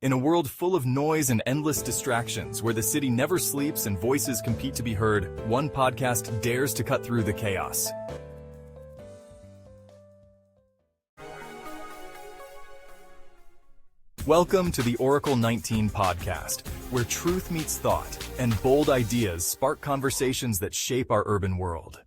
In a world full of noise and endless distractions, where the city never sleeps and voices compete to be heard, one podcast dares to cut through the chaos. Welcome to the Oracle 19 podcast, where truth meets thought and bold ideas spark conversations that shape our urban world.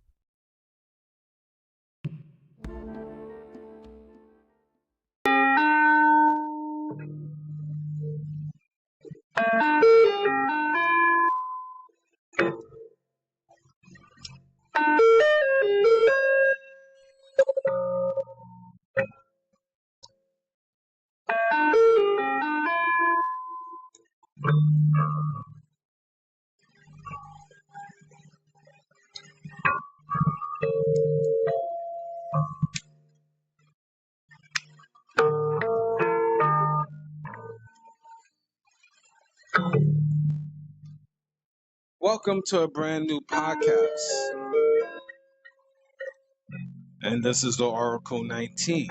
Welcome to a brand new podcast, and this is the Oracle 19,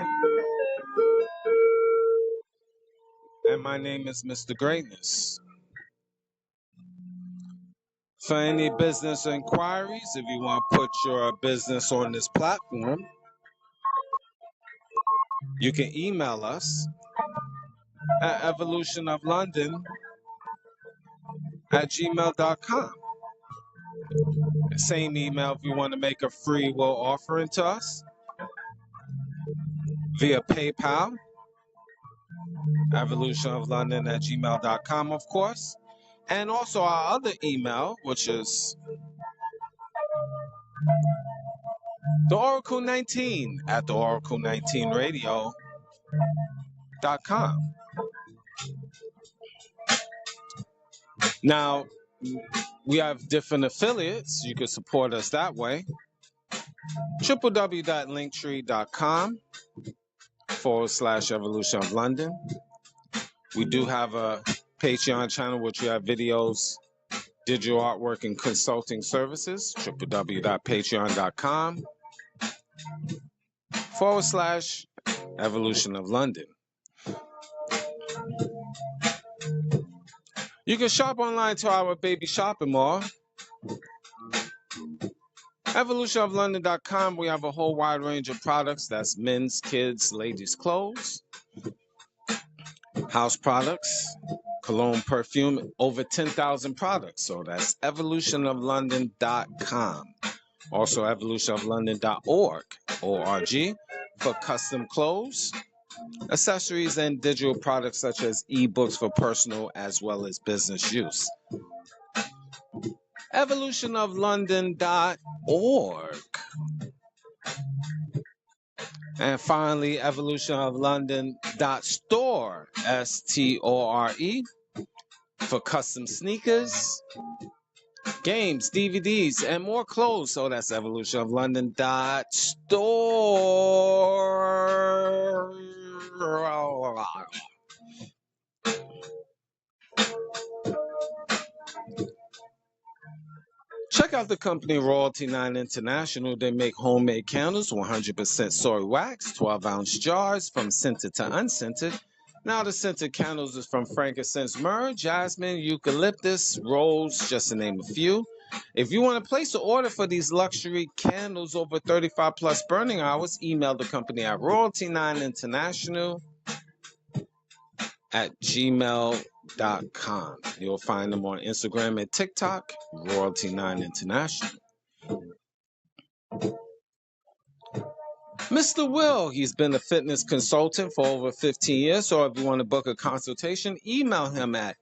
and my name is Mr. Greatness. For any business inquiries, if you want to put your business on this platform, you can email us at evolutionoflondon@gmail.com. Same email if you want to make a free will offering to us via PayPal, evolutionoflondon@gmail.com, of course. And also our other email, which is the Oracle 19 at the Oracle19radio.com. Now, we have different affiliates. You can support us that way. www.linktree.com/Evolution of London. We do have a Patreon channel, which we have videos, digital artwork, and consulting services. www.patreon.com/Evolution of London. You can shop online to our baby shopping mall, evolutionoflondon.com. We have a whole wide range of products. That's men's, kids, ladies' clothes, house products, cologne, perfume, over 10,000 products. So that's evolutionoflondon.com. Also evolutionoflondon.org, O-R-G, for custom clothes, accessories, and digital products such as EBooks for personal as well as business use. evolutionoflondon.org. And finally, evolutionoflondon.store, S-T-O-R-E, for custom sneakers, games, DVDs, and more clothes. So that's evolutionoflondon.store. Check out the company Royalty 9 International. They make homemade candles, 100% soy wax, 12-ounce jars from scented to unscented. Now the scented candles is from frankincense, myrrh, jasmine, eucalyptus, rose, just to name a few. If you want to place an order for these luxury candles over 35 plus burning hours, email the company at royalty9international@gmail.com. You'll find them on Instagram and TikTok, Royalty 9 International. Mr. Will, he's been a fitness consultant for over 15 years, so if you want to book a consultation, email him at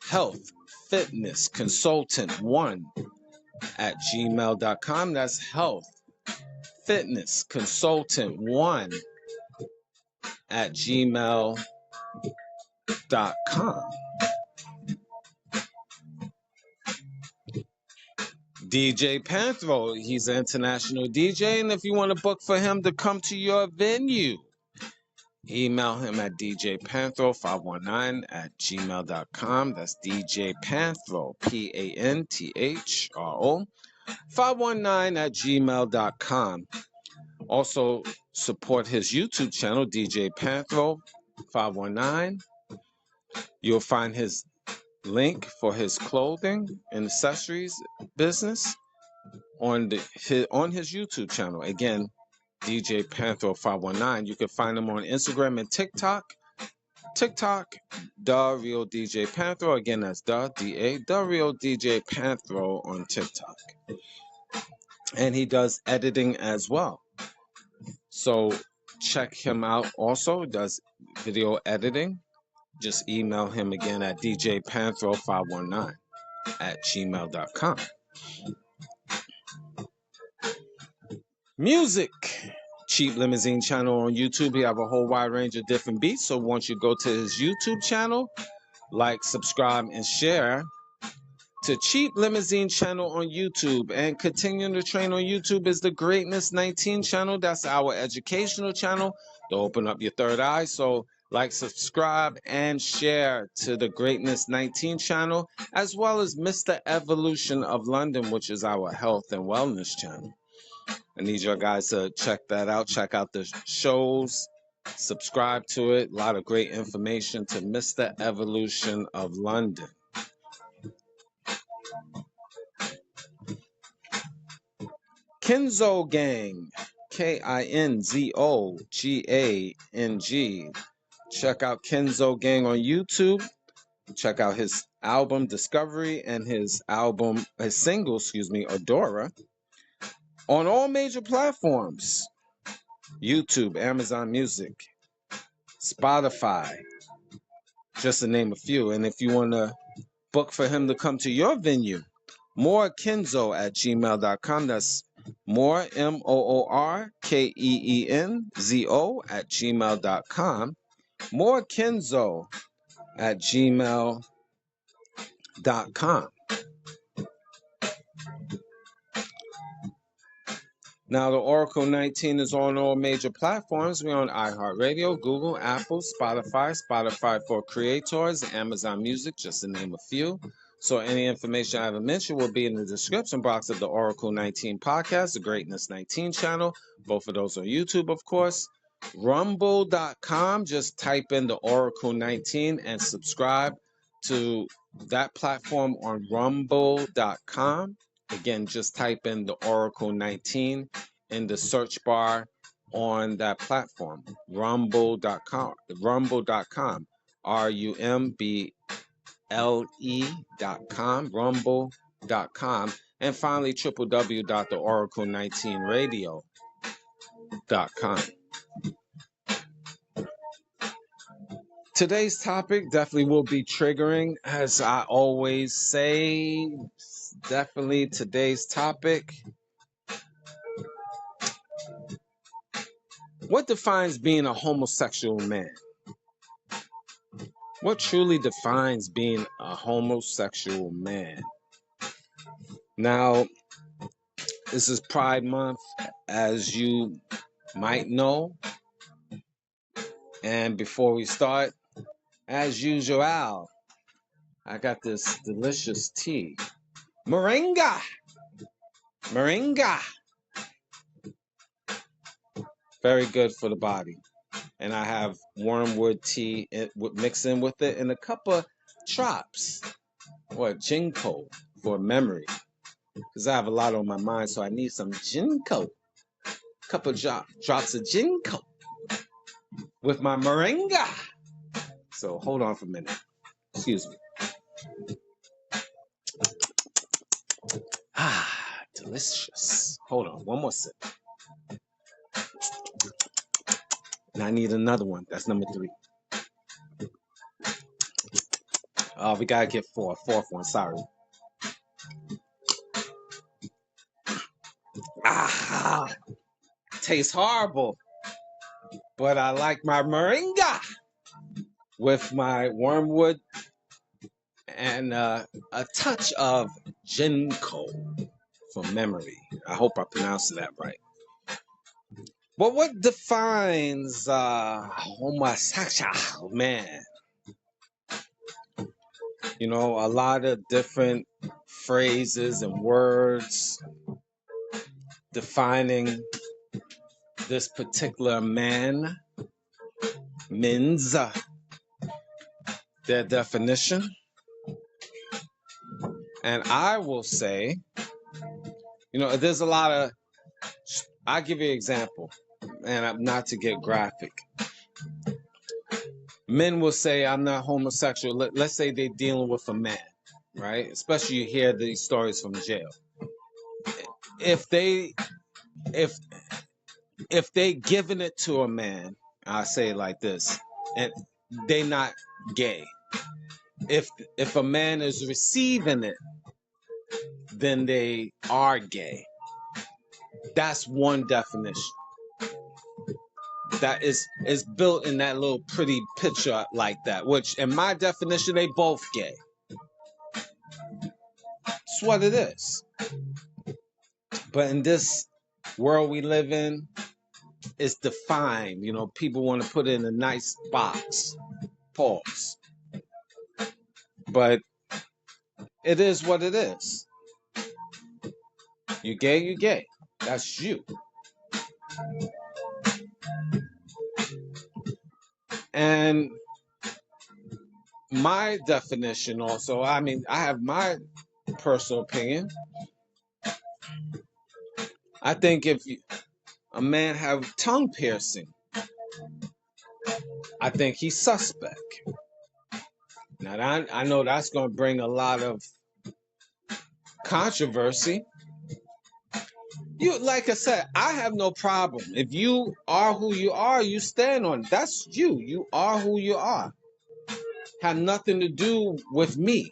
healthfitnessconsultant1@gmail.com. That's healthfitnessconsultant1@gmail.com. DJ Panthro, he's an international DJ, and if you want to book for him to come to your venue, email him at djpanthro519@gmail.com. That's DJ Panthro, Panthro, 519@gmail.com. Also, support his YouTube channel, DJ Panthro 519. You'll find his link for his clothing and accessories business on his YouTube channel. Again, DJ Panther 519. You can find him on Instagram and TikTok. TikTok, The Real DJ Panther. Again, that's The Real DJ Panther on TikTok. And he does editing as well. So check him out also. Does video editing. Just email him again at djpanther519@gmail.com. Music. Cheap Limousine channel on YouTube. He have a whole wide range of different beats. So once you go to his YouTube channel, like, subscribe, and share to Cheap Limousine channel on YouTube. And continuing to train on YouTube is the Greatness 19 channel. That's our educational channel to open up your third eye. So like, subscribe, and share to the Greatness 19 channel, as well as Mr. Evolution of London, which is our health and wellness channel. I need you guys to check that out. Check out the shows. Subscribe to it. A lot of great information to Mr. Evolution of London. Kenzo Gang. KINZOGANG. Check out Kenzo Gang on YouTube. Check out his album Discovery and his single, Adora, on all major platforms. YouTube, Amazon Music, Spotify, just to name a few. And if you want to book for him to come to your venue, morekenzo@gmail.com. That's more, MOORKEENZO@gmail.com. morekenzo@gmail.com. Now, the Oracle 19 is on all major platforms. We're on iHeartRadio, Google, Apple, Spotify for Creators, Amazon Music, just to name a few. So any information I haven't mentioned will be in the description box of the Oracle 19 podcast, the Greatness 19 channel. Both of those on YouTube, of course. Rumble.com, just type in the Oracle 19 and subscribe to that platform on Rumble.com. Again, just type in the Oracle 19 in the search bar on that platform. Rumble.com. Rumble.com. RUMBLE.com. Rumble.com. And finally, www.oracle19radio.com. Today's topic definitely will be triggering, as I always say. Definitely today's topic. What defines being a homosexual man? What truly defines being a homosexual man? Now, this is Pride Month, as you might know. And before we start, as usual, I got this delicious tea. Moringa! Very good for the body. And I have wormwood tea mixed in with it, and a cup of drops, or ginkgo, for memory. Because I have a lot on my mind, so I need some ginkgo. Couple of drops of ginkgo with my moringa. So hold on for a minute. Excuse me. Delicious. Hold on, one more sip. And I need another one. That's number 3. Oh, we gotta get 4. 4th one, sorry. Tastes horrible. But I like my moringa with my wormwood and a touch of ginkgo for memory. I hope I pronounced that right. But what defines a homosexual man? You know, a lot of different phrases and words defining this particular man. Men's. their definition. And I will say, there's a lot of, I'll give you an example, and not to get graphic. Men will say, I'm not homosexual. Let's say they're dealing with a man, right? Especially you hear these stories from jail. If they giving it to a man, I'll say it like this, and they not gay. If a man is receiving it, then they are gay. That's one definition. That is built in that little pretty picture like that, which in my definition, they both gay. That's what it is. But in this world we live in, it's defined. People want to put it in a nice box. Pause. But it is what it is. You gay, you gay. That's you. And my definition also, I have my personal opinion. I think if a man have tongue piercing, I think he's suspect. Now, I know that's going to bring a lot of controversy. Like I said, I have no problem. If you are who you are, you stand on it. That's you. You are who you are. Have nothing to do with me.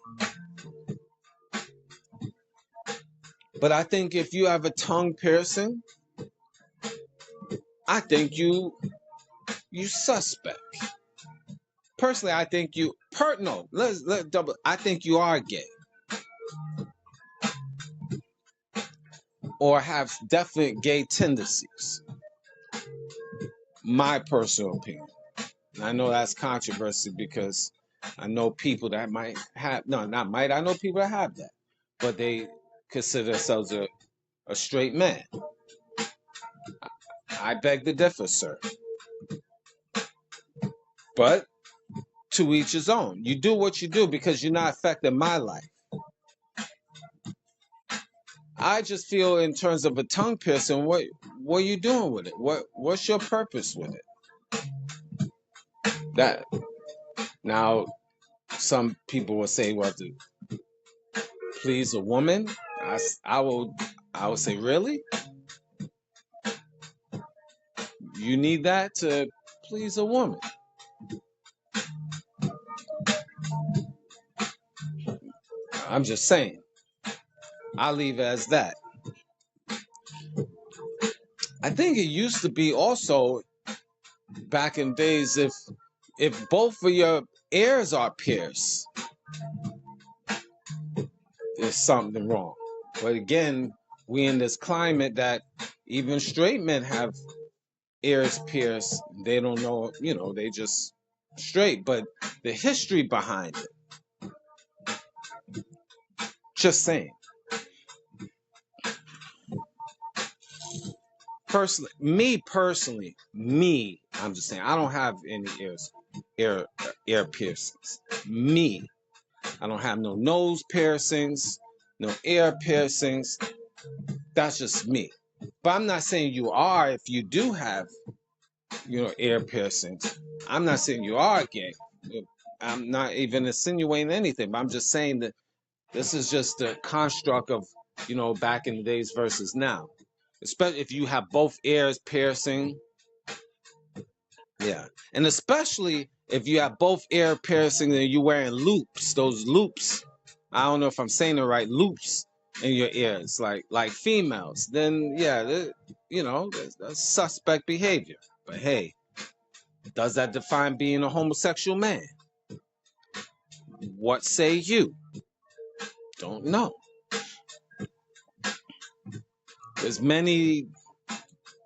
But I think if you have a tongue piercing, I think you suspect. Personally, I think let's double. I think you are gay. Or have definite gay tendencies. My personal opinion. I know that's controversy because I know people that might have, I know people that have that, but they consider themselves a straight man. I beg to differ, sir. But to each his own. You do what you do because you're not affecting my life. I just feel in terms of a tongue piercing, what are you doing with it? What's your purpose with it? That now, some people will say, well, to please a woman. I would say, really? You need that to please a woman? I'm just saying. I'll leave it as that. I think it used to be also back in days if both of your ears are pierced, there's something wrong. But again, we in this climate that even straight men have ears pierced. They don't know, they just straight. But the history behind it, just saying. Personally, I'm just saying, I don't have any ear piercings. Me, I don't have no nose piercings, no ear piercings. That's just me. But I'm not saying you are if you do have, ear piercings. I'm not saying you are gay. I'm not even insinuating anything, but I'm just saying that this is just the construct of, back in the days versus now. Especially if you have both ears piercing. Yeah. And especially if you have both ear piercing and you're wearing loops, those loops. I don't know if I'm saying it right, loops in your ears, like females. Then, yeah, that's suspect behavior. But hey, does that define being a homosexual man? What say you? Don't know. There's many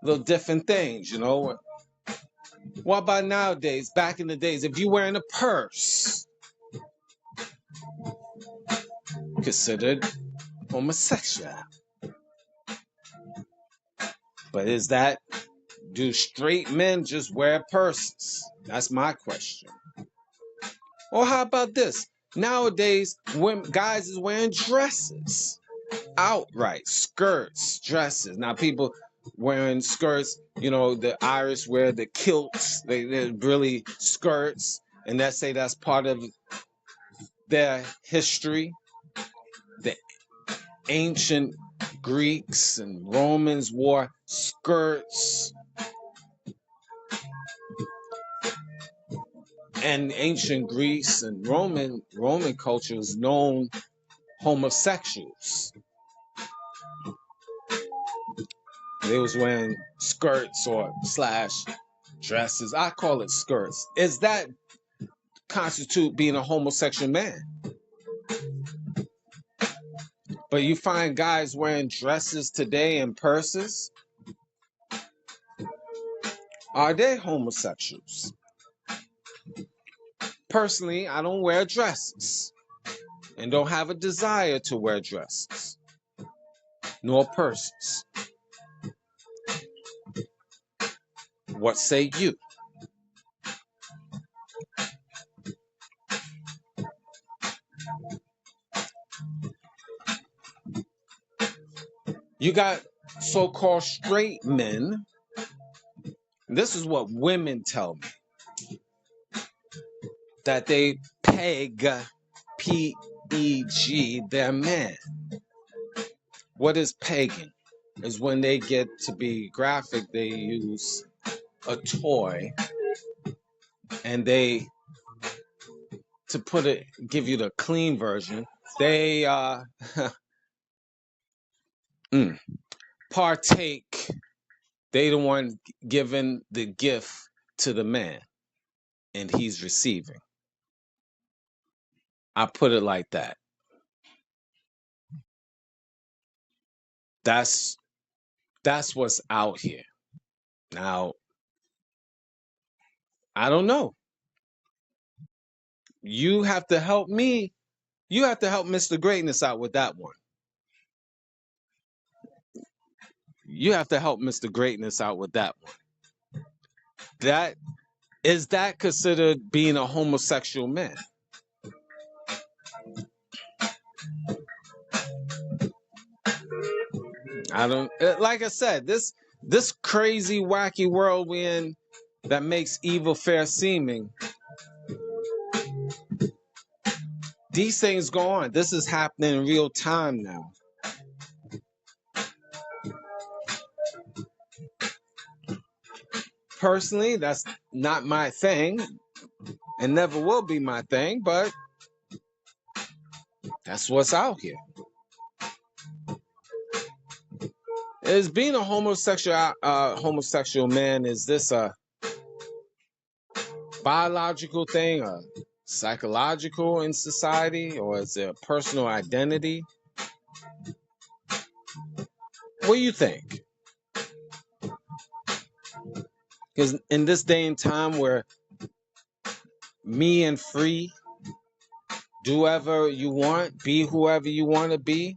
little different things, What about nowadays, back in the days, if you're wearing a purse, considered homosexual. But do straight men just wear purses? That's my question. Or how about this? Nowadays, when guys is wearing dresses, outright skirts, dresses. Now people wearing skirts, the Irish wear the kilts. They're really skirts, and that say that's part of their history. The ancient Greeks and Romans wore skirts, and ancient Greece and Roman culture is known homosexuals. They was wearing skirts or / dresses. I call it skirts. Is that constitute being a homosexual man? But you find guys wearing dresses today and purses. Are they homosexuals? Personally, I don't wear dresses and don't have a desire to wear dresses nor purses. What say you? You got so-called straight men. This is what women tell me. That they peg, P-E-G, their man. What is pegging? Is when they get to be graphic, they use a toy and they, to give you the clean version, they partake. They the one giving the gift to the man, and he's receiving. I put it like that. That's what's out here. Now, I don't know. You have to help me. You have to help Mr. Greatness out with that one. You have to help Mr. Greatness out with that one. Is that considered being a homosexual man? I don't, like I said, this crazy wacky world we in that makes evil fair seeming. These things go on. This is happening in real time now. Personally, that's not my thing and never will be my thing, but that's what's out here. Is being a homosexual man, is this a biological thing, a psychological in society, or is it a personal identity? What do you think? Because in this day and time where me and free, do whatever you want, be whoever you want to be,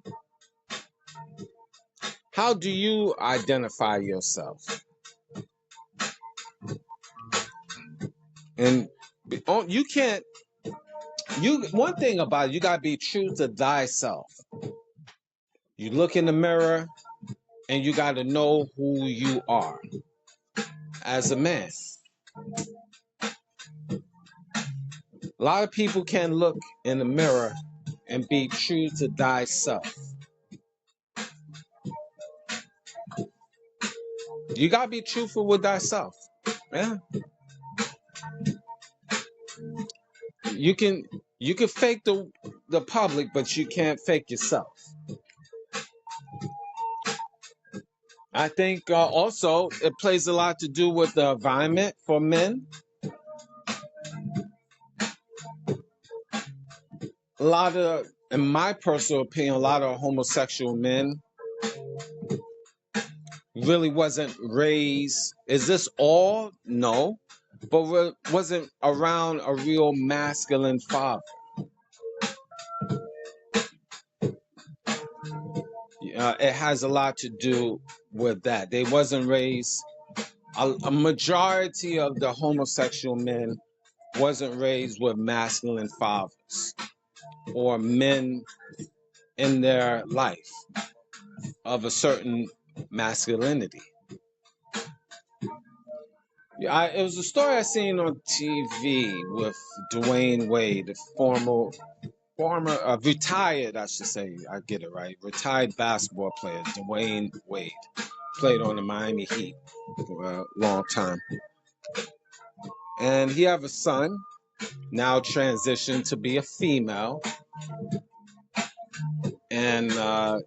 how do you identify yourself? And you can't, one thing about it, you got to be true to thyself. You look in the mirror and you got to know who you are as a man. A lot of people can look in the mirror and be true to thyself. You gotta be truthful with thyself. Yeah. You can fake the public, but you can't fake yourself. I think also it plays a lot to do with the environment for men. A lot of, in my personal opinion, a lot of homosexual men really wasn't raised. Is this all? No. But wasn't around a real masculine father. It has a lot to do with that. They wasn't raised. A majority of the homosexual men wasn't raised with masculine fathers or men in their life of a certain masculinity. It was a story I seen on TV with Dwayne Wade, the former, retired, I should say, I get it right, retired basketball player, Dwayne Wade, played on the Miami Heat for a long time. And he have a son, now transitioned to be a female. And, and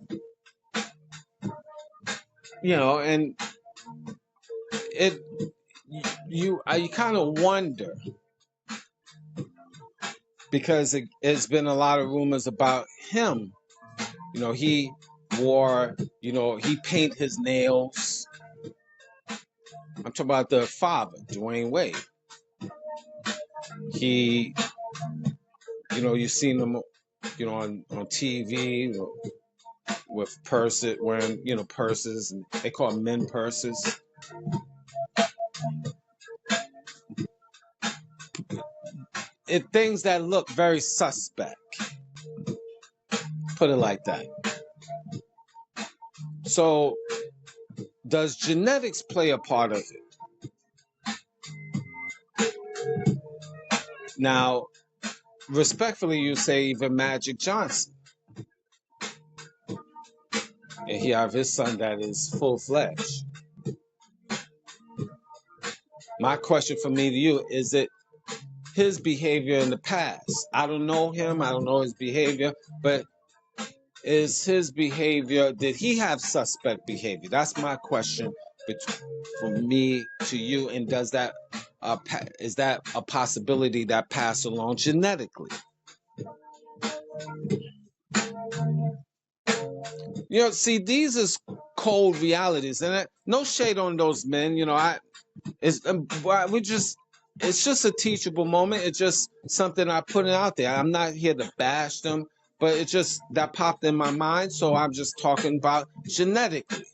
you kind of wonder, because it's been a lot of rumors about him. He wore, he paint his nails. I'm talking about the father, Dwayne Wade. He, you've seen him, on TV with purses, wearing, purses, and they call them men purses. Things that look very suspect. Put it like that. So, does genetics play a part of it? Now, respectfully, you say even Magic Johnson. And he have his son that is full-fledged. My question for me to you, is it his behavior in the past? I don't know him, I don't know his behavior, but is his behavior, did he have suspect behavior? That's my question from me to you. And does that is that a possibility that passed along genetically? See, these is cold realities, and no shade on those men. It's just a teachable moment. It's just something I put out there. I'm not here to bash them, but it just that popped in my mind, so I'm just talking about genetically.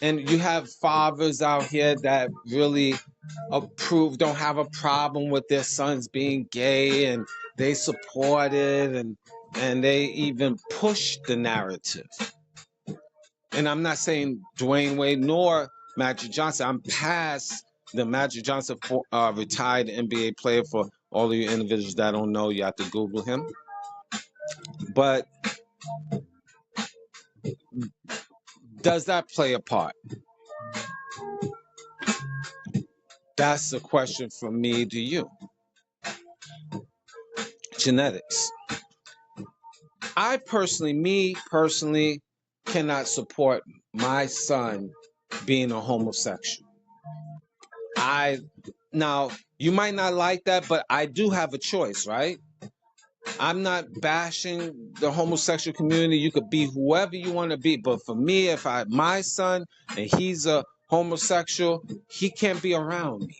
And you have fathers out here that really don't have a problem with their sons being gay, and they support it, and they even push the narrative. And I'm not saying Dwayne Wade nor Magic Johnson. I'm past the Magic Johnson, retired NBA player. For all of you individuals that don't know, you have to Google him. But does that play a part? That's the question from me to you. Genetics. Me personally, cannot support my son being a homosexual. Now, you might not like that, but I do have a choice, right? I'm not bashing the homosexual community. You could be whoever you want to be. But for me, if my son and he's a homosexual, he can't be around me.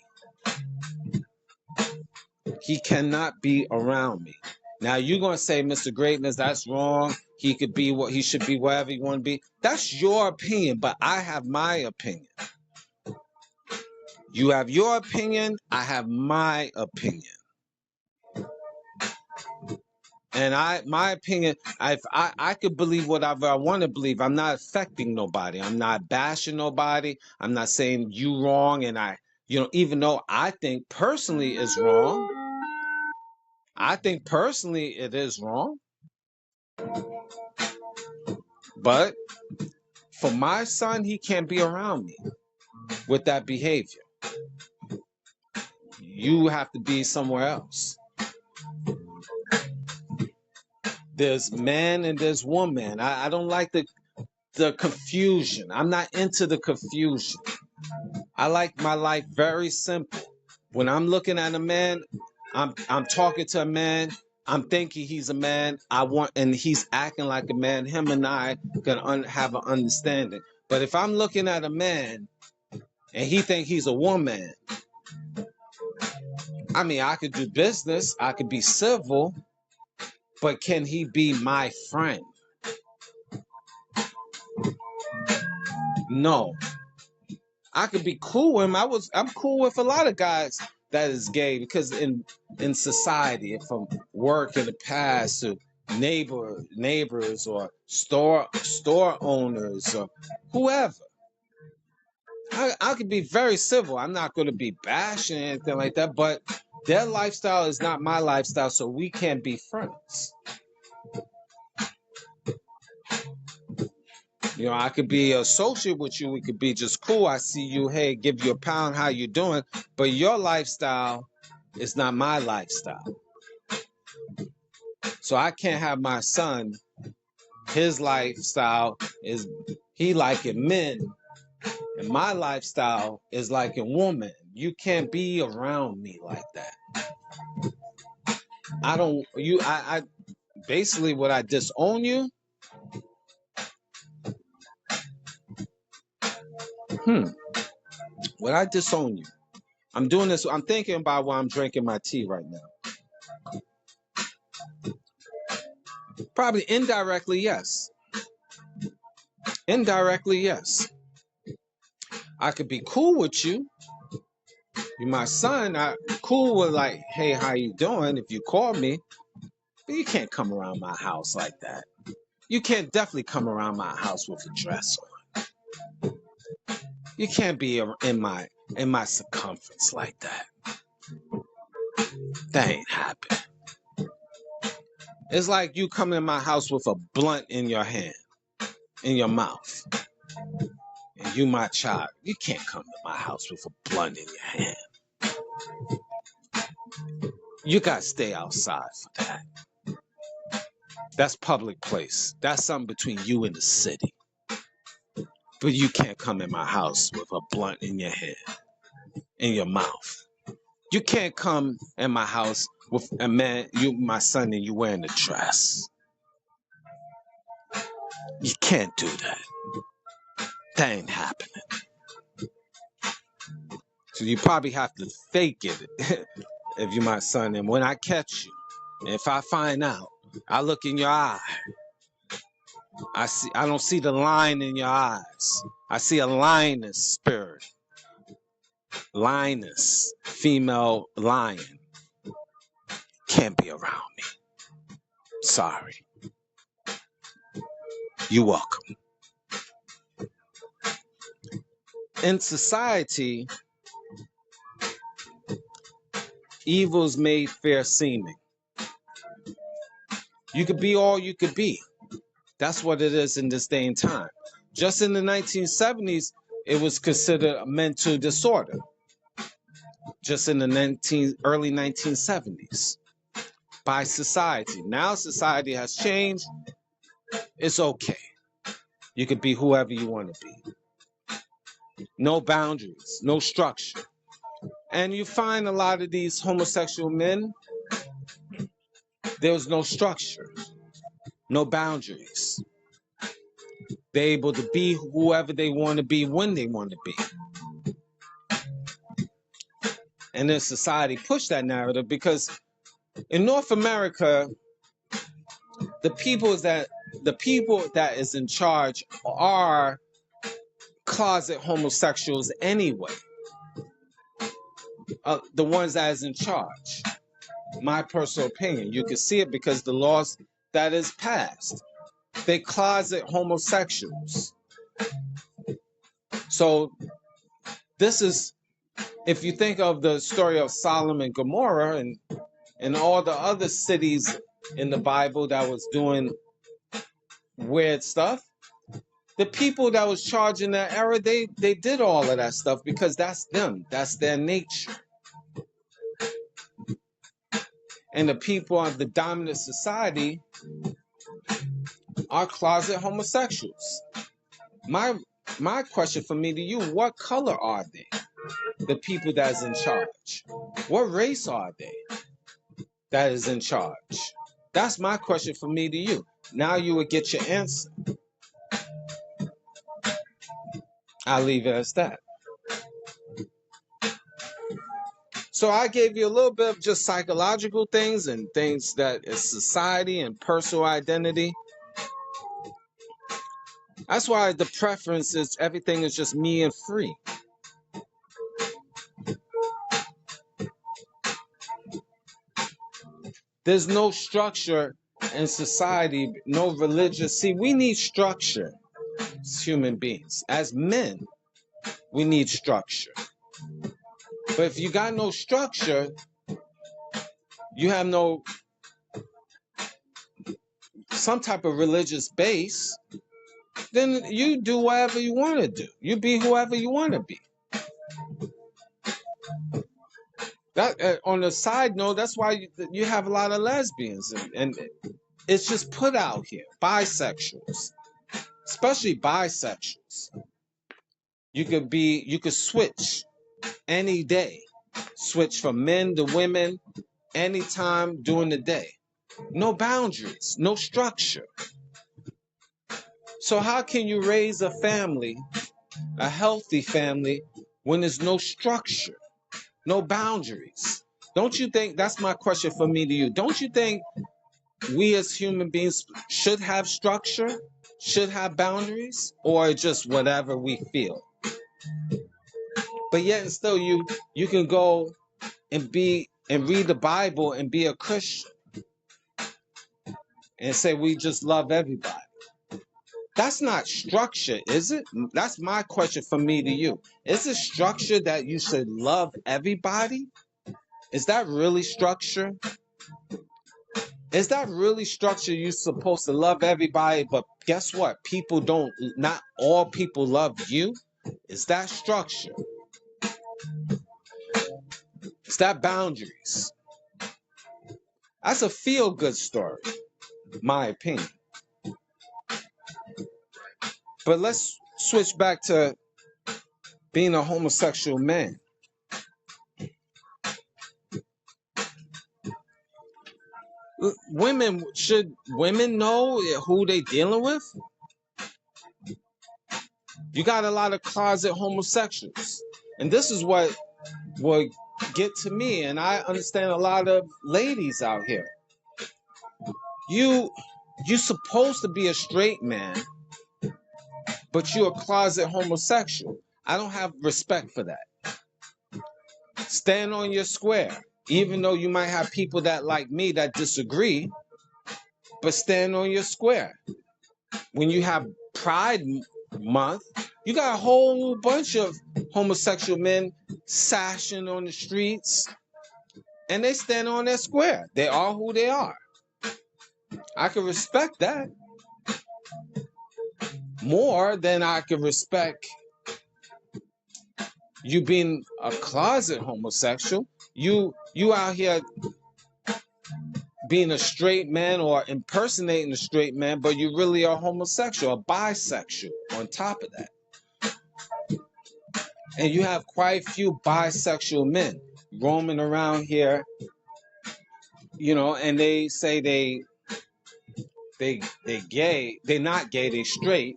He cannot be around me. Now, you're going to say, Mr. Greatness, that's wrong. He should be wherever he want to be. That's your opinion, but I have my opinion. You have your opinion, I have my opinion. And my opinion, I could believe whatever I want to believe. I'm not affecting nobody. I'm not bashing nobody. I'm not saying you wrong. And even though I think personally it's wrong, I think personally it is wrong. But for my son, he can't be around me with that behavior. You have to be somewhere else. There's man and there's woman. I don't like the confusion. I'm not into the confusion. I like my life very simple. When I'm looking at a man, I'm talking to a man. I'm thinking he's a man. And he's acting like a man. Him and I can have an understanding. But if I'm looking at a man and he think he's a woman, I could do business. I could be civil. But can he be my friend? No. I could be cool with him. I'm cool with a lot of guys that is gay because in society, from work in the past to neighbors or store owners or whoever. I could be very civil. I'm not going to be bashing anything like that, but their lifestyle is not my lifestyle, so we can't be friends. You know, I could be associate with you. We could be just cool. I see you. Hey, give you a pound. How you doing? But your lifestyle is not my lifestyle. So I can't have my son. His lifestyle is he liking men, and my lifestyle is liking women. You can't be around me like that. I don't. I basically would I disown you? Would I disown you? I'm doing this. I'm thinking about while I'm drinking my tea right now. Probably indirectly, yes. Indirectly, yes. I could be cool with you. You're my son. I cool with like, hey, how you doing? If you call me, but you can't come around my house like that. You can't definitely come around my house with a dress on. You can't be in my circumference like that. That ain't happening. It's like you come in my house with a blunt in your hand, in your mouth. And you my child. You can't come to my house with a blunt in your hand. You gotta stay outside for that. That's public place. That's something between you and the city. But you can't come in my house with a blunt in your hand, in your mouth. You can't come in my house with a man, you my son, and you wearing a dress. You can't do that. That ain't happening. So you probably have to fake it if you're my son. And when I catch you, if I find out, I look in your eye. I don't see the line in your eyes. I see a lioness spirit. Lioness, female lion. Can't be around me. Sorry. You're welcome. In society, evil's made fair seeming. You could be all you could be. That's what it is in this day and time. Just in the 1970s, it was considered a mental disorder. Just in the early 1970s. By society. Now society has changed. It's okay. You could be whoever you want to be. No boundaries, no structure. And you find a lot of these homosexual men, there's no structure, no boundaries. They're able to be whoever they want to be when they want to be. And then society pushed that narrative because in North America, the people that is in charge are closet homosexuals anyway. The ones that is in charge. My personal opinion. You can see it because the laws that is passed. They closet homosexuals. So this is, if you think of the story of Sodom and Gomorrah and all the other cities in the Bible that was doing weird stuff, the people that was charged in that era, they did all of that stuff because that's them. That's their nature. And the people of the dominant society are closet homosexuals. My question for me to you, what color are they? The people that's in charge. What race are they that is in charge? That's my question for me to you. Now you would get your answer. I'll leave it as that. So I gave you a little bit of just psychological things and things that is society and personal identity. That's why the preference is everything is just me and free. There's no structure in society, no religious. See, we need structure as human beings. As men, we need structure. But if you got no structure, you have no some type of religious base, then you do whatever you want to do. You be whoever you want to be. That on a side note, that's why you have a lot of lesbians, and it's just put out here. Bisexuals, especially bisexuals. You could switch any day, switch from men to women anytime during the day. No boundaries, no structure. So how can you raise a family, a healthy family, when there's no structure, no boundaries? Don't you think, that's my question for me to you, don't you think we as human beings should have structure, should have boundaries, or just whatever we feel? But yet and still you can go and read the Bible and be a Christian and say we just love everybody. That's not structure, is it? That's my question from me to you. Is it structure that you should love everybody? Is that really structure? Is that really structure? You're supposed to love everybody, but guess what? Not all people love you. Is that structure? Is that boundaries? That's a feel-good story, my opinion. But let's switch back to being a homosexual man. Should women know who they dealing with? You got a lot of closet homosexuals. And this is what will get to me, and I understand a lot of ladies out here. You're supposed to be a straight man, but you're a closet homosexual. I don't have respect for that. Stand on your square. Even though you might have people that like me that disagree, but stand on your square. When you have Pride Month, you got a whole bunch of homosexual men sashing on the streets, and they stand on their square. They are who they are. I can respect that more than I can respect you being a closet homosexual. You out here being a straight man or impersonating a straight man, but you really are homosexual, a bisexual on top of that. And you have quite a few bisexual men roaming around here, and they say they gay. They're not gay, they straight,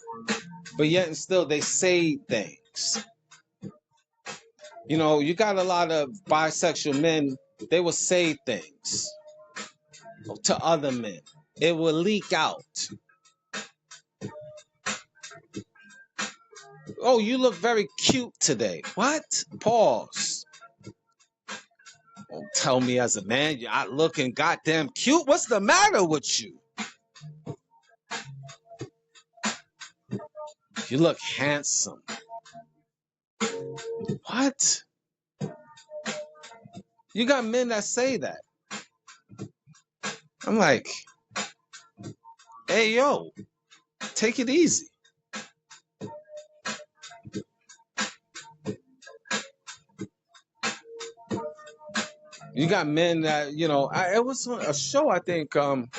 but yet and still they say things. You got a lot of bisexual men, they will say things to other men. It will leak out. Oh, you look very cute today. What? Pause. Don't tell me as a man you're not looking goddamn cute. What's the matter with you? You look handsome. What? You got men that say that. I'm like, hey, yo, take it easy. You got men that, it was a show, I think, I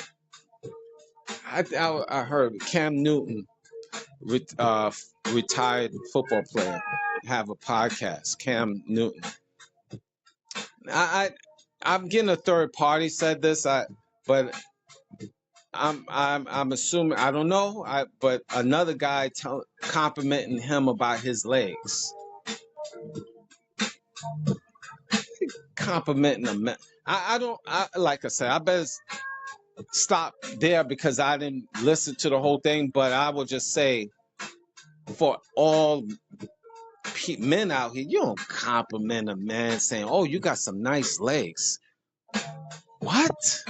heard Cam Newton, retired football player, have a podcast, Cam Newton. I'm getting a third party said this, but I'm assuming, I don't know, but another guy complimenting him about his legs. Complimenting a man. Like I said, I better stop there because I didn't listen to the whole thing, but I will just say, for all men out here, you don't compliment a man saying, oh, you got some nice legs. What?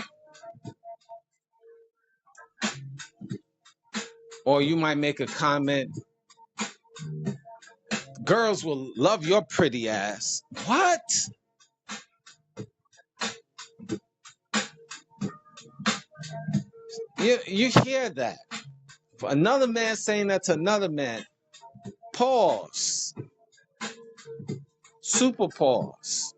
Or you might make a comment, girls will love your pretty ass. What? You hear that? For another man saying that to another man. Pause. Super pause.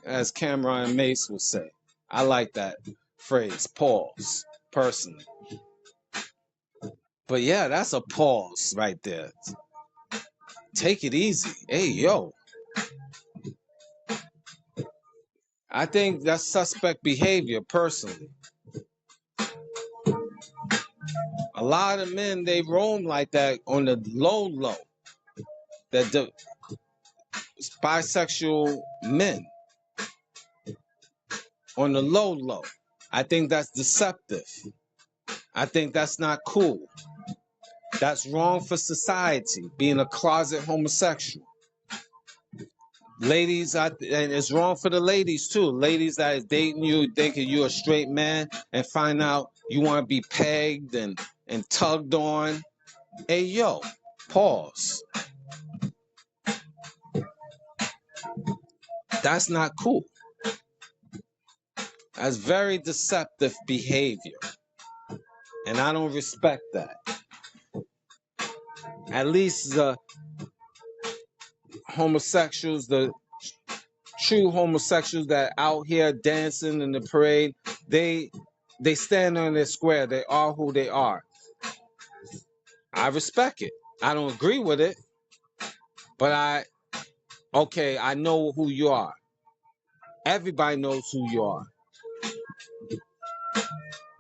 As Cameron Mace would say. I like that phrase, pause, personally. But yeah, that's a pause right there. Take it easy. Hey, yo. I think that's suspect behavior, personally. A lot of men, they roam like that on the low. That the bisexual men on the low. I think that's deceptive. I think that's not cool. That's wrong for society, being a closet homosexual. Ladies, and it's wrong for the ladies too. Ladies that is dating you, thinking you're a straight man, and find out you want to be pegged and tugged on. Hey, yo, pause. That's not cool. That's very deceptive behavior. And I don't respect that. At least the homosexuals, the true homosexuals that out here dancing in the parade, they stand on their square. They are who they are. I respect it. I don't agree with it, but I know who you are. Everybody knows who you are.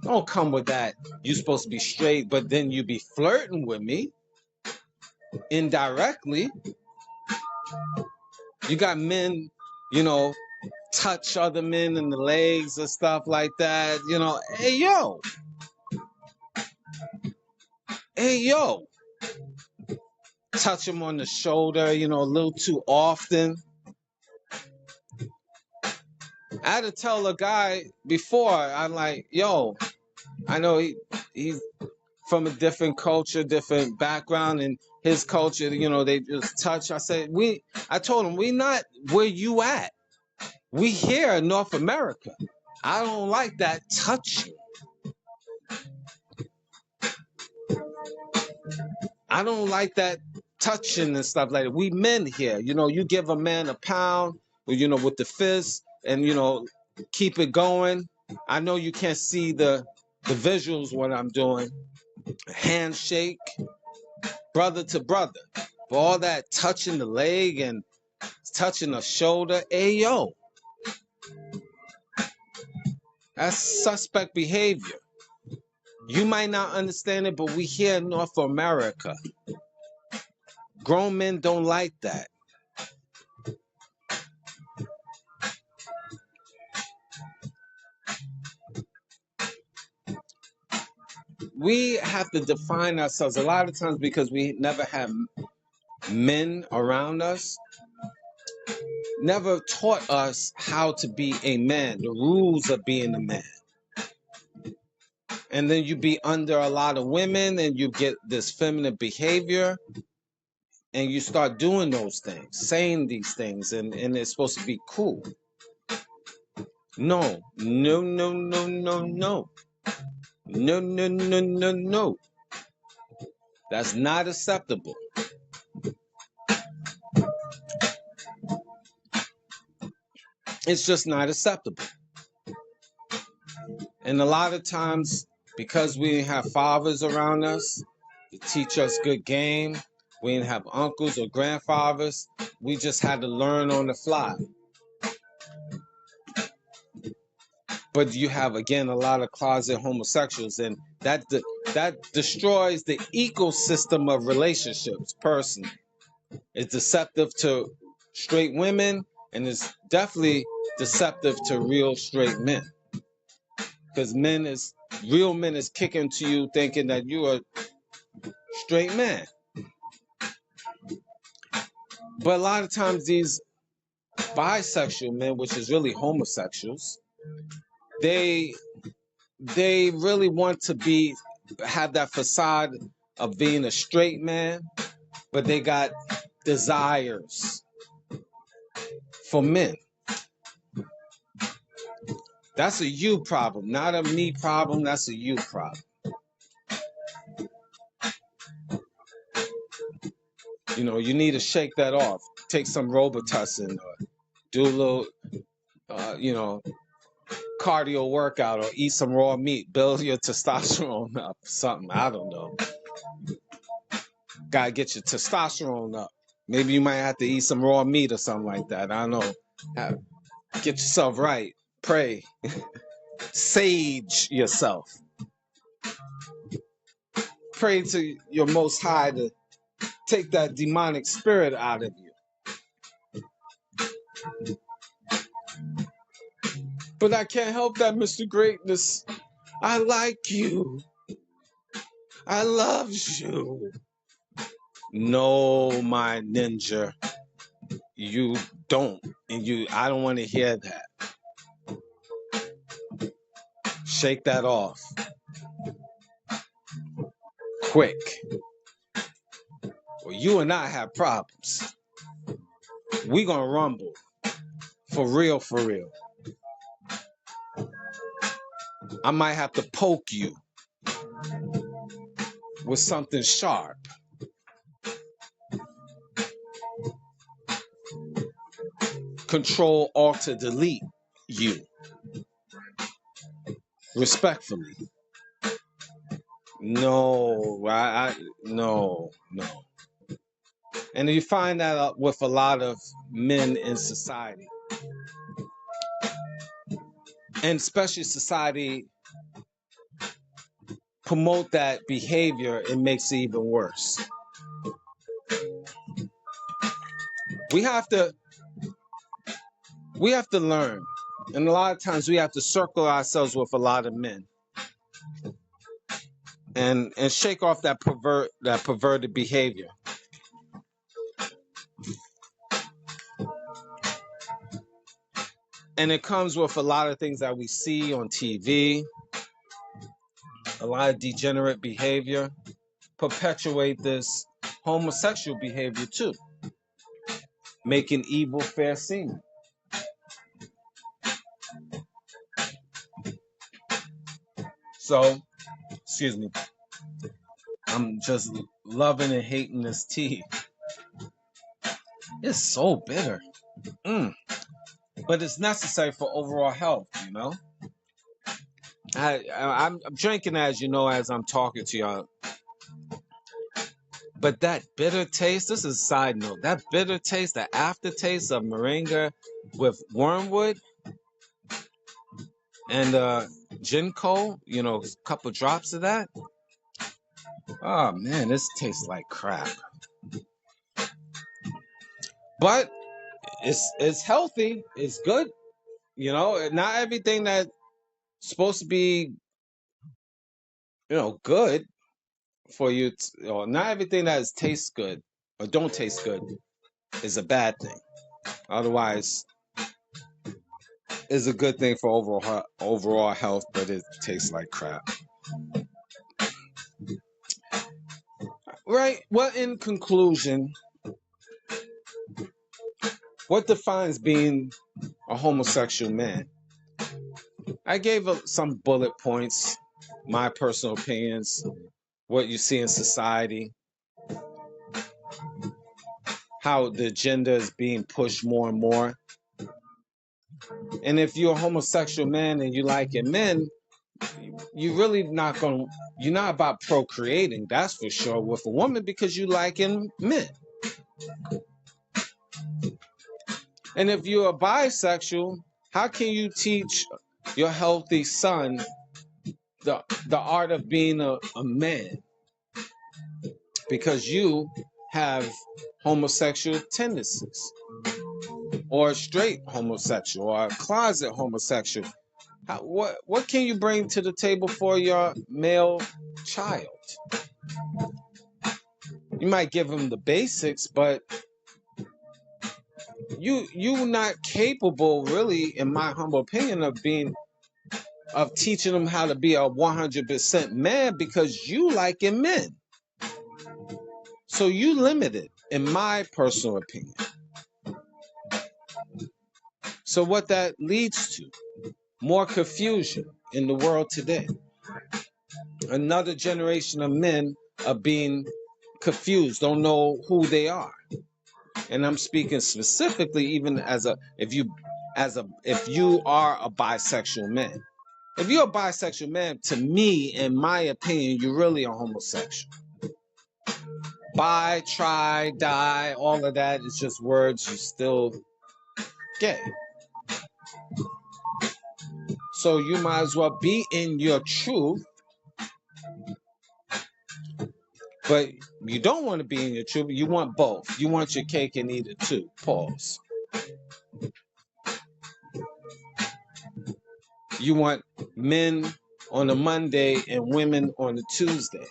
Don't come with that. You're supposed to be straight, but then you be flirting with me indirectly. You got men, touch other men in the legs and stuff like that. Hey, yo. Hey, yo. Touch them on the shoulder, a little too often. I had to tell a guy before, I'm like, yo, I know he's from a different culture, different background, and his culture, they just touch. I told him, we not where you at. We here in North America. I don't like that touching. I don't like that touching and stuff like that. We men here, you give a man a pound, with the fist and, keep it going. I know you can't see the visuals what I'm doing. Handshake, brother to brother. But all that touching the leg and touching the shoulder, hey, yo. That's suspect behavior. You might not understand it, but we here in North America. Grown men don't like that. We have to define ourselves a lot of times because we never have men around us. Never taught us how to be a man, the rules of being a man. And then you be under a lot of women and you get this feminine behavior and you start doing those things, saying these things, and it's supposed to be cool. No. No. That's not acceptable. It's just not acceptable. And a lot of times, because we didn't have fathers around us to teach us good game, we didn't have uncles or grandfathers, we just had to learn on the fly. But you have, again, a lot of closet homosexuals, and that destroys the ecosystem of relationships, personally. It's deceptive to straight women, and it's definitely deceptive to real straight men. Because real men is kicking to you thinking that you're a straight man. But a lot of times these bisexual men, which is really homosexuals, they really want to have that facade of being a straight man, but they got desires for men. That's a you problem, not a me problem. That's a you problem. You know, you need to shake that off. Take some Robitussin or do a little, cardio workout or eat some raw meat. Build your testosterone up. Something, I don't know. Gotta get your testosterone up. Maybe you might have to eat some raw meat or something like that. I don't know. Get yourself right. Pray. Sage yourself. Pray to your Most High to take that demonic spirit out of you. But I can't help that, Mr. Greatness. I like you. I love you. No, my ninja. You don't. And I don't want to hear that. Shake that off. Quick. Well, you and I have problems. We gonna rumble. For real, for real. I might have to poke you with something sharp. Control, Alt, delete you. Respectfully. No, no. And you find that with a lot of men in society. And especially society promote that behavior, it makes it even worse. We have to learn. And a lot of times we have to circle ourselves with a lot of men. And shake off that perverted behavior. And it comes with a lot of things that we see on TV. A lot of degenerate behavior. Perpetuate this homosexual behavior too. Making evil fair seeming. So, excuse me. I'm just loving and hating this tea. It's so bitter. But it's necessary for overall health, you know? I'm drinking, as you know, as I'm talking to y'all. But that bitter taste, this is a side note, that bitter taste, the aftertaste of moringa with wormwood and ginkgo, a couple drops of that. Oh man, this tastes like crap. But it's healthy, it's good. Not everything that's supposed to be, good for you, or not everything that tastes good or don't taste good is a bad thing. Otherwise, it's a good thing for overall health, but it tastes like crap. Right. Well, in conclusion, what defines being a homosexual man? I gave some bullet points, my personal opinions, what you see in society, how the agenda is being pushed more and more. And if you're a homosexual man and you like it men, you're really you're not about procreating, that's for sure, with a woman, because you like men. And if you're a bisexual, how can you teach your healthy son the art of being a man? Because you have homosexual tendencies, or straight homosexual, or closet homosexual. What can you bring to the table for your male child? You might give him the basics, but you're not capable, really, in my humble opinion, of teaching them how to be a 100% man, because you like in men. So you limit it, in my personal opinion. So what that leads to, more confusion in the world today. Another generation of men are being confused, don't know who they are. And I'm speaking specifically even if you are a bisexual man. If you're a bisexual man, to me, in my opinion, you're really a homosexual. Bi, tri, die, all of that is just words. You're still gay. So you might as well be in your truth, but you don't want to be in your truth. You want both. You want your cake and eat it too. Pause. You want men on a Monday and women on a Tuesday.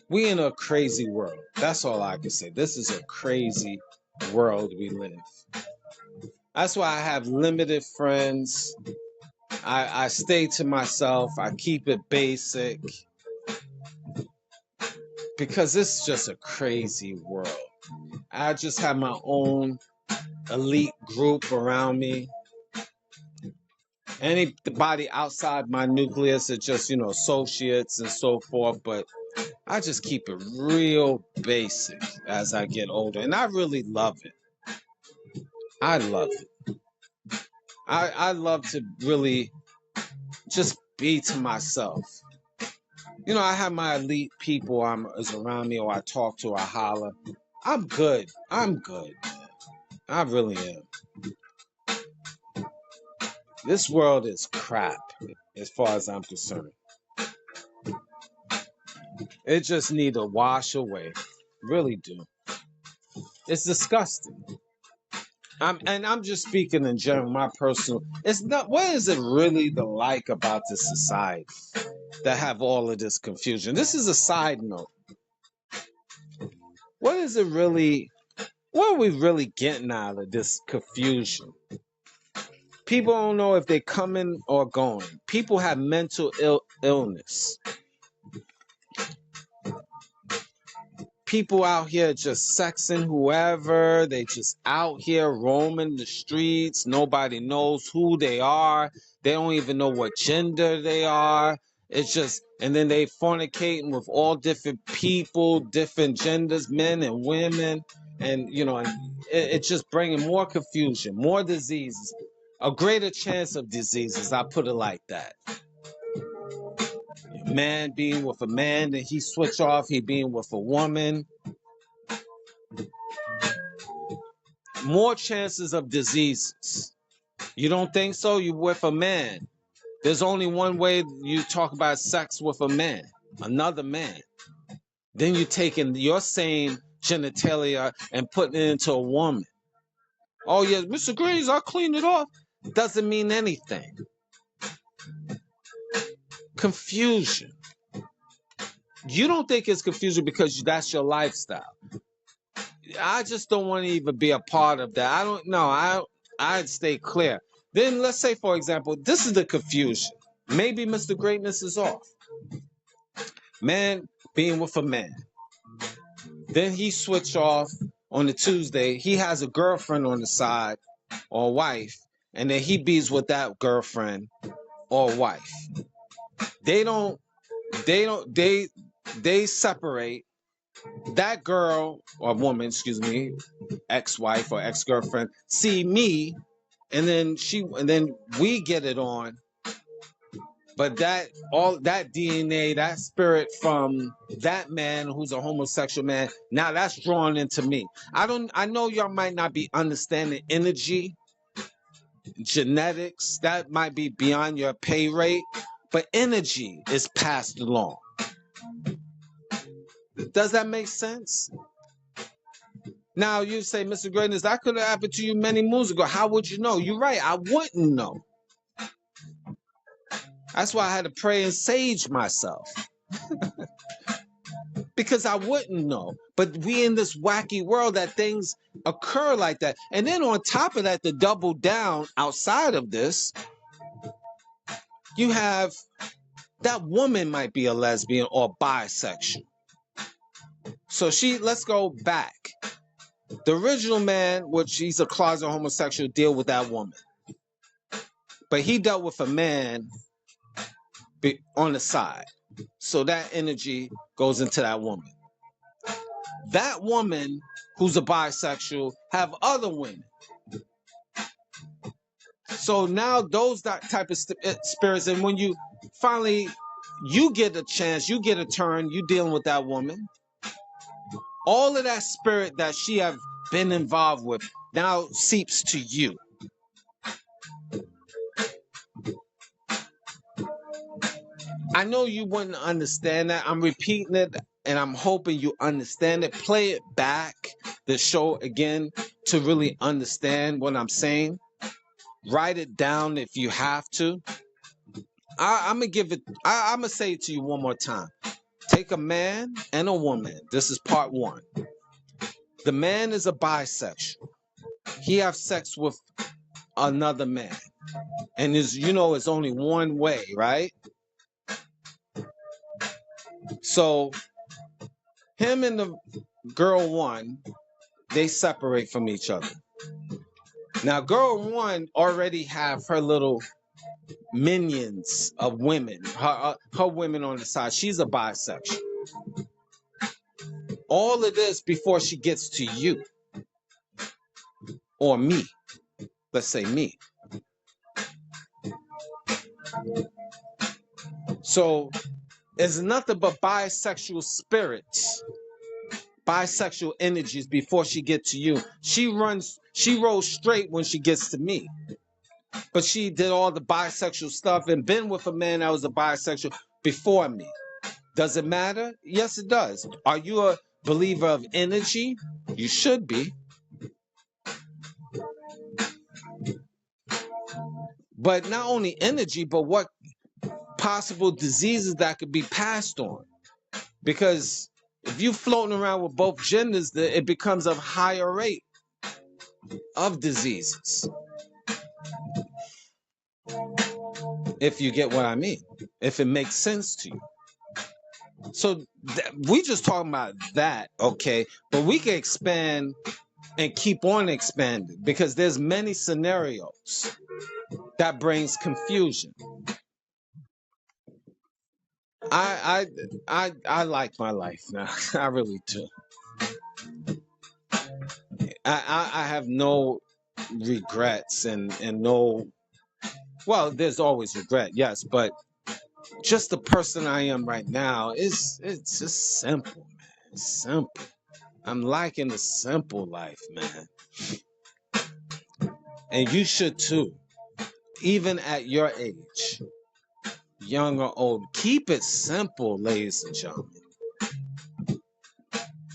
We in a crazy world. That's all I can say. This is a crazy world we live. That's why I have limited friends. I stay to myself. I keep it basic. Because it's just a crazy world. I just have my own elite group around me. Anybody outside my nucleus are just, associates and so forth. But I just keep it real basic as I get older. And I really love it. I love it. I love to really just be to myself. I have my elite people is around me, or I talk to, or I holler. I'm good. I'm good. I really am. This world is crap as far as I'm concerned. It just need to wash away. Really do. It's disgusting. I'm just speaking in general, my personal. It's not. What is it really to like about this society that have all of this confusion? This is a side note. What is it really? What are we really getting out of this confusion? People don't know if they're coming or going. People have mental illness. People out here just sexing whoever. They just out here roaming the streets. Nobody knows who they are. They don't even know what gender they are. It's just, and then they fornicating with all different people, different genders, men and women. And, it's just bringing more confusion, more diseases, a greater chance of diseases. I put it like that. Man being with a man, then he switch off, he being with a woman. More chances of diseases. You don't think so? You with a man. There's only one way you talk about sex with a man, another man. Then you're taking your same genitalia and putting it into a woman. Oh yeah, Mr. Graves, I'll clean it off. Doesn't mean anything. Confusion. You don't think it's confusion because that's your lifestyle. I just don't want to even be a part of that. I don't know. I'd stay clear. Then let's say, for example, this is the confusion. Maybe Mr. Greatness is off. Man being with a man. Then he switch off on the Tuesday. He has a girlfriend on the side or wife. And then he bees with that girlfriend or wife. They separate. That girl or woman, ex-wife or ex-girlfriend, see me, and then we get it on. But all that DNA, that spirit from that man who's a homosexual man, now that's drawn into me. I know y'all might not be understanding energy, genetics, that might be beyond your pay rate, but energy is passed along. Does that make sense? Now you say, Mr. Greatness, that could have happened to you many moons ago. How would you know? You're right. I wouldn't know. That's why I had to pray and sage myself. Because I wouldn't know. But we in this wacky world that things occur like that. And then on top of that, to double down outside of this, you have that woman might be a lesbian or bisexual. So let's go back. The original man, which he's a closet homosexual, deal with that woman. But he dealt with a man on the side. So that energy goes into that woman. That woman who's a bisexual have other women. So now those that type of spirits, and when you finally you get a chance, you get a turn, you dealing with that woman. All of that spirit that she have been involved with now seeps to you. I know you wouldn't understand that. I'm repeating it, and I'm hoping you understand it. Play it back, the show again, to really understand what I'm saying. Write it down if you have to. I'm gonna say it to you one more time. Take a man and a woman. This is part one. The man is a bisexual. He have sex with another man, and it's only one way, right? So him and the girl one, they separate from each other. Now, girl one already have her little minions of women, her women on the side. She's a bisexual. All of this before she gets to you or me. Let's say me. So it's nothing but bisexual spirits, bisexual energies before she gets to you. She rolls straight when she gets to me. But she did all the bisexual stuff and been with a man that was a bisexual before me. Does it matter? Yes, it does. Are you a believer of energy? You should be. But not only energy, but what possible diseases that could be passed on. Because if you're floating around with both genders, it becomes a higher rate of diseases. If you get what I mean. If it makes sense to you. So we just talking about that, okay? But we can expand and keep on expanding because there's many scenarios that brings confusion. I like my life now. I really do. I have no regrets and no. Well, there's always regret, yes, but just the person I am right now it's just simple, man. It's simple. I'm liking the simple life, man. And you should too. Even at your age, young or old, keep it simple, ladies and gentlemen.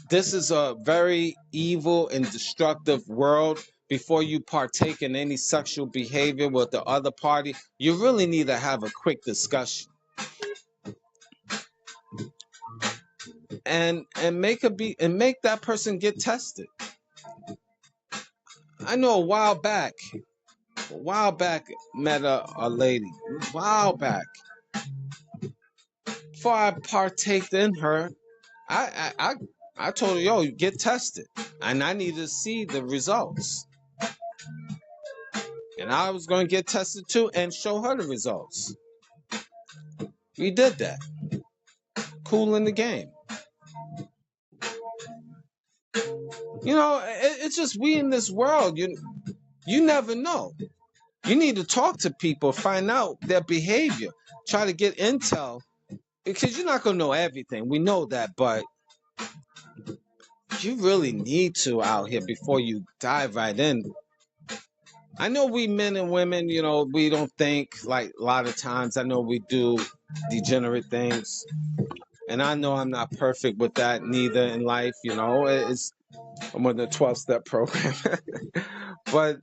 This is a very evil and destructive world. Before you partake in any sexual behavior with the other party, you really need to have a quick discussion. And make that person get tested. I know a while back met a lady. A while back. Before I partaked in her, I told her, yo, get tested. And I need to see the results. And I was going to get tested too and show her the results. We did that. Cool in the game. It's just we in this world. You never know. You need to talk to people, find out their behavior, try to get intel. Because you're not going to know everything. We know that, but you really need to out here before you dive right in. I know we men and women, we don't think like a lot of times. I know we do degenerate things. And I know I'm not perfect with that neither in life, I'm on the 12-step program. But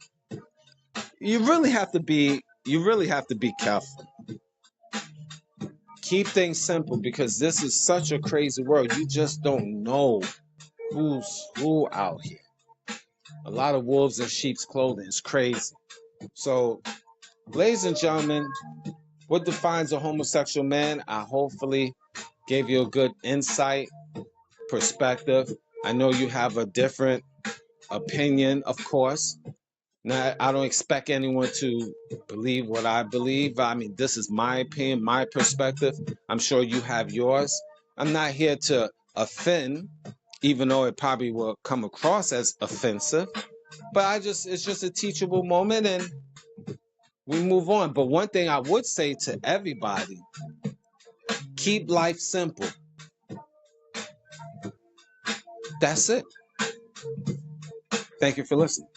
you really have to be careful. Keep things simple because this is such a crazy world. You just don't know who's who out here. A lot of wolves in sheep's clothing. It's crazy. So, ladies and gentlemen, What defines a homosexual man? I hopefully gave you a good insight, perspective. I know you have a different opinion, of course. Now, I don't expect anyone to believe what I believe. I mean, this is my opinion, my perspective. I'm sure you have yours. I'm not here to offend, even though it probably will come across as offensive. But it's just a teachable moment and we move on. But one thing I would say to everybody, keep life simple. That's it. Thank you for listening.